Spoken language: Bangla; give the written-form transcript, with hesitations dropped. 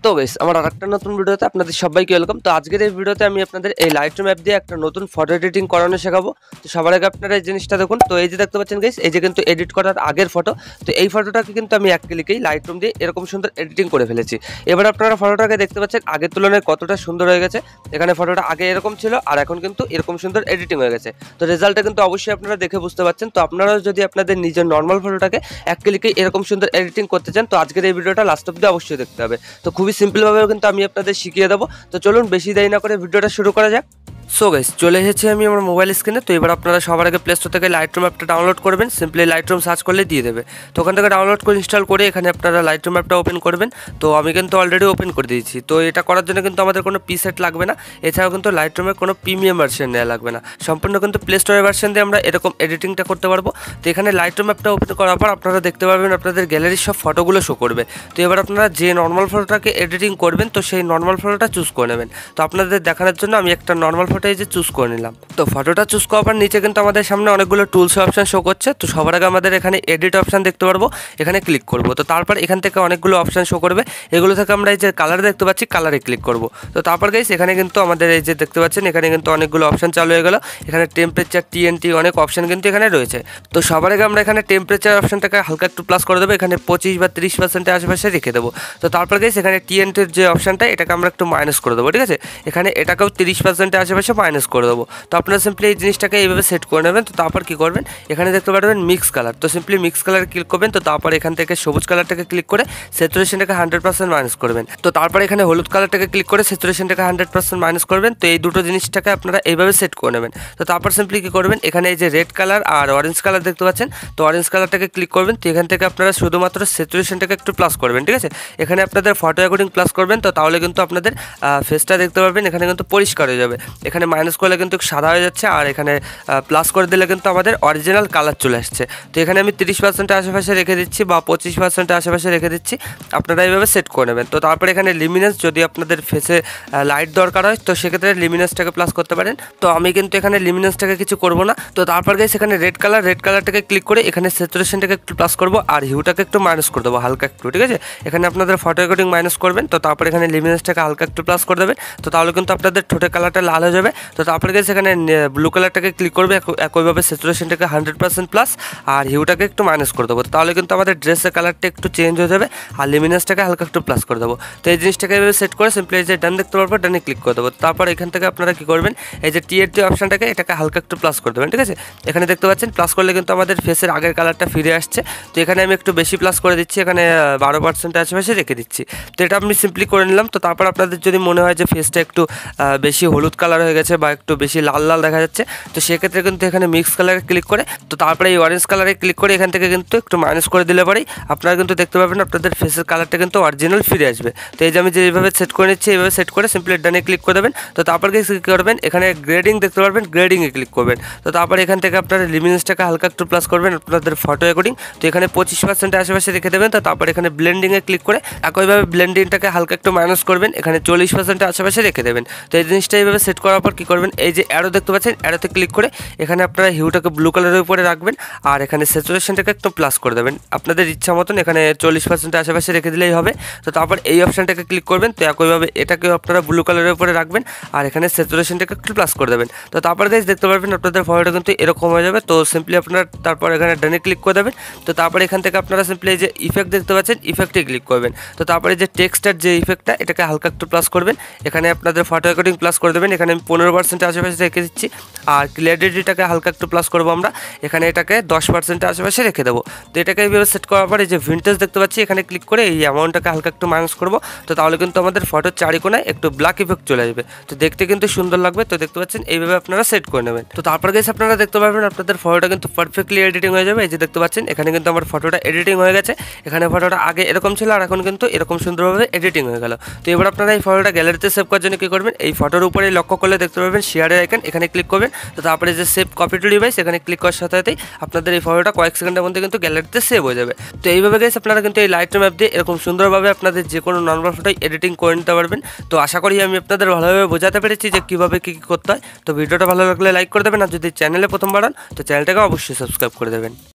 তো গাইস আমার আরেকটা নতুন ভিডিওতে আপনাদের সবাইকে ওয়েলকাম। তো আজকের এই ভিডিওতে আমি আপনাদের এই লাইটরুম অ্যাপ দিয়ে একটা নতুন ফটো এডিটিং করানো শেখাবো। তো সবার আগে আপনারা এই জিনিসটা দেখুন। তো এই যে দেখতে পাচ্ছেন গাইস, এই যে কিন্তু এডিট করার আগের ফটো। তো এই ফটোটাকে কিন্তু আমি এক ক্লিকেই লাইটরুম দিয়ে এরকম সুন্দর এডিটিং করে ফেলেছি। এবার আপনারা ফটোটাকে দেখতে পাচ্ছেন আগের তুলনায় কতটা সুন্দর হয়ে গেছে। এখানে ফটোটা আগে এরকম ছিল আর এখন কিন্তু এরকম সুন্দর এডিটিং হয়ে গেছে। তো রেজাল্টটা কিন্তু অবশ্যই আপনারা দেখে বুঝতে পারছেন। তো আপনারা যদি আপনাদের নিজের নর্মাল ফটোটাকে এক ক্লিকেই এরকম সুন্দর এডিটিং করতে চান, তো আজকের এই ভিডিওটা লাস্ট অব্দি অবশ্যই দেখতে হবে। তো খুবই সিম্পলভাবেও কিন্তু আমি আপনাদের শিখিয়ে দেবো। তো চলুন বেশি দেরি না করে ভিডিওটা শুরু করা যাক। সো গাইস চলে এসেছি আমি আমার মোবাইল স্ক্রিনে। তো এবার আপনারা সবার আগে প্লে স্টোর থেকে লাইটরুম অ্যাপটা ডাউনলোড করবেন। সিম্পলি লাইটরুম সার্চ করলে দিয়ে দেবে। তো ওখান থেকে ডাউনলোড করে ইনস্টল করে এখানে আপনারা লাইটরুম অ্যাপটা ওপেন করবেন। তো আমি কিন্তু অলরেডি ওপেন করে দিয়েছি। তো এটা করার জন্য কিন্তু আমাদের কোনো প্রিসেট লাগবে না, এছাড়াও কিন্তু লাইটরুমের কোনো প্রিমিয়াম ভার্সন নেওয়া লাগবে না, সম্পূর্ণ কিন্তু প্লে স্টোরের ভার্সন দিয়ে আমরা এরকম এডিটিংটা করতে পারবো। তো এখানে লাইটরুম অ্যাপটা ওপেন করার পর আপনারা দেখতে পারবেন আপনাদের গ্যালারির সব ফটোগুলো শো করবে। তো এবার আপনারা যে নর্মাল ফটোটাকে এডিটিং করবেন, তো সেই নর্মাল ফটোটা চুজ করে নেবেন। তো আপনাদের দেখানোর জন্য আমি একটা নর্মাল ফটো এই যে চুজ করে নিলাম। তো ফটোটা চুজ করার পর নিচে কিন্তু আমাদের সামনে অনেকগুলো টুলস অপশন শো করছে। তো সবার আগে আমাদের এখানে এডিট অপশন দেখতে পারবো, এখানে ক্লিক করব। তো তারপর এখান থেকে অনেকগুলো অপশন শো করবে, এগুলো থেকে আমরা এই যে কালার দেখতে পাচ্ছি কালারে ক্লিক করব। তো তারপর গাইস এখানে কিন্তু আমাদের এই যে দেখতে পাচ্ছেন এখানে কিন্তু অনেকগুলো অপশন চালু হয়ে গেল। এখানে টেম্পারেচার, টিএনটি অনেক অপশন কিন্তু এখানে রয়েছে। তো সবার আগে আমরা এখানে টেম্পারেচার অপশনটাকে হালকা একটু প্লাস করে দেবো, এখানে 25 বা 30% আশেপাশে রেখে দেবো। তো তারপর গাইস এখানে টিএনটির যে অপশনটা এটাকে আমরা একটু মাইনাস করে দেবো, ঠিক আছে। এখানে এটাকেও 30% আশেপাশে মাইনাস করে দেবো। তো আপনারা সিম্পলি এই জিনিসটাকে এইভাবে সেট করে নেবেন। তো তারপর কী করবেন, এখানে দেখতে পারবেন মিক্স কালার। তো সিম্পলি মিক্স কালার ক্লিক করবেন। তো তারপর এখান থেকে সবুজ কালারটাকে ক্লিক করে স্যাচুরেশনটাকে 100% মাইনাস করবেন। তো তারপর এখানে হলুদ কালারটাকে ক্লিক করে স্যাচুরেশনটাকে 100% মাইনাস করবেন। তো এই দুটো জিনিসটাকে আপনারা এইভাবে সেট করে নেবেন। তো তারপর সিম্পলি কী করবেন, এখানে এই যে রেড কালার আর অরেঞ্জ কালার দেখতে পাচ্ছেন, তো অরেঞ্জ কালারটাকে ক্লিক করবেন। তো এখান থেকে আপনারা শুধুমাত্র স্যাচুরেশনটাকে একটু প্লাস করবেন, ঠিক আছে। এখানে আপনাদের ফটো অ্যাকর্ডিং প্লাস করবেন। তো তাহলে কিন্তু আপনাদের ফেসটা দেখতে পারবেন এখানে কিন্তু পরিষ্কার হয়ে যাবে। এখানে মাইনাস করলে কিন্তু সাদা হয়ে যাচ্ছে, আর এখানে প্লাস করে দিলে কিন্তু আমাদের অরিজিনাল কালার চলে আসছে। তো এখানে আমি 30% আশেপাশে রেখে দিচ্ছি বা 25% আশেপাশে রেখে দিচ্ছি, আপনারা এইভাবে সেট করে নেবেন। তো তারপরে এখানে লিমিনেন্স, যদি আপনাদের ফেসে লাইট দরকার হয় তো সেক্ষেত্রে লিমিনেন্সটাকে প্লাস করতে পারেন। তো আমি কিন্তু এখানে লিমিনেন্সটাকে কিছু করব না। তো তারপর গাইস এখানে রেড কালারটাকে ক্লিক করে এখানে স্যাচুরেশনটাকে একটু প্লাস করব আর হিউটাকে একটু মাইনাস করে দেবো হালকা একটু, ঠিক আছে। এখানে আপনাদের ফটো অ্যাকর্ডিং মাইনাস করবেন। তো তারপর এখানে লিমিনেন্সটাকে হালকা একটু প্লাস করে দেবেন। তো তাহলে কিন্তু আপনাদের ঠোঁটের কালারটা লাল হয়ে যাবে। তো তারপরে গাইস এখানে ব্লু কালারটাকে ক্লিক করবে, একইভাবে স্যাচুরেশনটাকে 100% প্লাস আর হিউটাকে একটু মাইনাস করে দেবো। তাহলে কিন্তু আমাদের ড্রেসের কালারটা একটু চেঞ্জ হয়ে যাবে আর লিমিনেন্সটাকে হালকা একটু প্লাস করে দেবো। তো এই জিনিসটাকে এইভাবে সেট করে সিম্পলি এই যে ডান দেখতে পারবো, ডানে ক্লিক করে দেবো। তারপর এখান থেকে আপনারা কী করবেন, এই যে টিএনটি অপশনটাকে এটাকে হালকা একটু প্লাস করে দেবেন, ঠিক আছে। এখানে দেখতে পাচ্ছেন প্লাস করলে কিন্তু আমাদের ফেসের আগের কালারটা ফিরে আসছে। তো এখানে আমি একটু বেশি প্লাস করে দিচ্ছি, এখানে 12% আশেপাশে রেখে দিচ্ছি। তো এটা আমি সিম্পলি করে নিলাম। তো তারপর আপনাদের যদি মনে হয় যে ফেসটা একটু বেশি হলুদ কালার হয়ে গেছে বা একটু বেশি লাল লাল দেখা যাচ্ছে, তো সেক্ষেত্রে কিন্তু এখানে মিক্স কালারে ক্লিক করে তো তারপরে এই অরেঞ্জ কালারে ক্লিক করে এখান থেকে কিন্তু একটু মাইনাস করে দিলে পরেই আপনারা কিন্তু দেখতে পাবেন আপনাদের ফেসের কালারটা কিন্তু অরিজিনাল ফিরে আসবে। তো এই যে আমি যেভাবে সেট করে নিচ্ছি এইভাবে সেট করে সিম্পলি ডানে ক্লিক করে দেবেন। তো তারপর কী করবেন, এখানে গ্রেডিং দেখতে পারবেন, গ্রেডিংয়ে ক্লিক করবেন। তো তারপর এখান থেকে আপনারা লিমিনেন্সটাকে হালকা একটু প্লাস করবেন আপনাদের ফটো অ্যাকর্ডিং। তো এখানে 25% আশেপাশে রেখে দেবেন। তো তারপর এখানে ব্লেন্ডিংয়ে ক্লিক করে একইভাবে ব্লেন্ডিংটাকে হালকা একটু মাইনাস করবেন, এখানে 40% আশেপাশে রেখে দেবেন। তো এই জিনিসটা এইভাবে সেট করার পর কী করবেন, এই যে অ্যারো দেখতে পাচ্ছেন, অ্যারোতে ক্লিক করে এখানে আপনারা হিউটাকে ব্লু কালারের উপরে রাখবেন আর এখানে স্যাচুরেশনটাকে একটু প্লাস করে দেবেন আপনাদের ইচ্ছা মতন, এখানে 40% আশেপাশে রেখে দিলেই হবে। তো তারপর এই অপশানটাকে ক্লিক করবেন। তো একইভাবে এটাকেও আপনারা ব্লু কালারের উপরে রাখবেন আর এখানে স্যাচুরেশনটাকে একটু প্লাস করে দেবেন। তো তারপর গাইস দেখতে পারবেন আপনাদের ফটোটা কিন্তু এরকম হয়ে যাবে। তো সিম্পলি আপনারা তারপর এখানে ডানে ক্লিক করে দেবেন। তো তারপর এখান থেকে আপনারা সিম্পলি এই যে ইফেক্ট দেখতে পাচ্ছেন, ইফেক্টে ক্লিক করবেন। তো তারপরে যে টেক্সটার যে ইফেক্টটা এটাকে হালকা একটু প্লাস করবেন, এখানে আপনাদের ফটো অ্যাকর্ডিং প্লাস করে দেবেন। এখানে আমি 15% আশেপাশে রেখে দিচ্ছি আর ক্লিয়ারিটিটাকে হালকা একটু প্লাস করবো আমরা, এখানে এটাকে 10% আশেপাশে রেখে দেবো। তো এটাকে এইভাবে সেট করার পরে যে ভিন্টেজ দেখতে পাচ্ছি এখানে ক্লিক করে এই অ্যামাউন্টটাকে হালকা একটু মাইনাস করবো। তো তাহলে কিন্তু আমাদের ফটোর চারিকোনায় একটু ব্ল্যাক ইফেক্ট চলে আসবে, তো দেখতে কিন্তু সুন্দর লাগবে। তো দেখতে পাচ্ছেন এইভাবে আপনারা সেট করে নেবেন। তো তারপর গাইস আপনারা দেখতে পারবেন আপনাদের ফটোটা কিন্তু পারফেক্টলি এডিটিং হয়ে যাবে। এই যে দেখতে পাচ্ছেন এখানে কিন্তু আমার ফটোটা এডিটিং হয়ে গেছে, এখানে ফটোটা আগে এরকম ছিল আর এখন কিন্তু এরকম সুন্দরভাবে এডিটিং হয়ে গেল। তো এবার আপনারা এই ফটোটা গ্যালারিতে সেভ করার জন্য কী করবেন, এই ফটোর উপরে লক্ষ্য করলে দেখতে পাবেন শেয়ারের আইকন, এখানে ক্লিক করবেন। তো তারপরে যে সেভ কপি টু ডিভাইস এখানে ক্লিক করার সাথে সাথেই আপনাদের এই ফটোটা কয়েক সেকেন্ডের মধ্যে কিন্তু গ্যালারিতে সেভ হয়ে যাবে। তো এইভাবে গাইস আপনারা কিন্তু এই লাইটরুম অ্যাপ দিয়ে এরকম সুন্দরভাবে আপনাদের যে কোনো নর্মাল ফটোই এডিটিং করে নিতে পারবেন। তো আশা করি আমি আপনাদের ভালোভাবে বোঝাতে পেরেছি যে কীভাবে কী করতে হয়। তো ভিডিওটা ভালো লাগলে লাইক করে দেবেন আর যদি চ্যানেলে প্রথমবার হন তো চ্যানেলটাকে অবশ্যই সাবস্ক্রাইব করে দেবেন।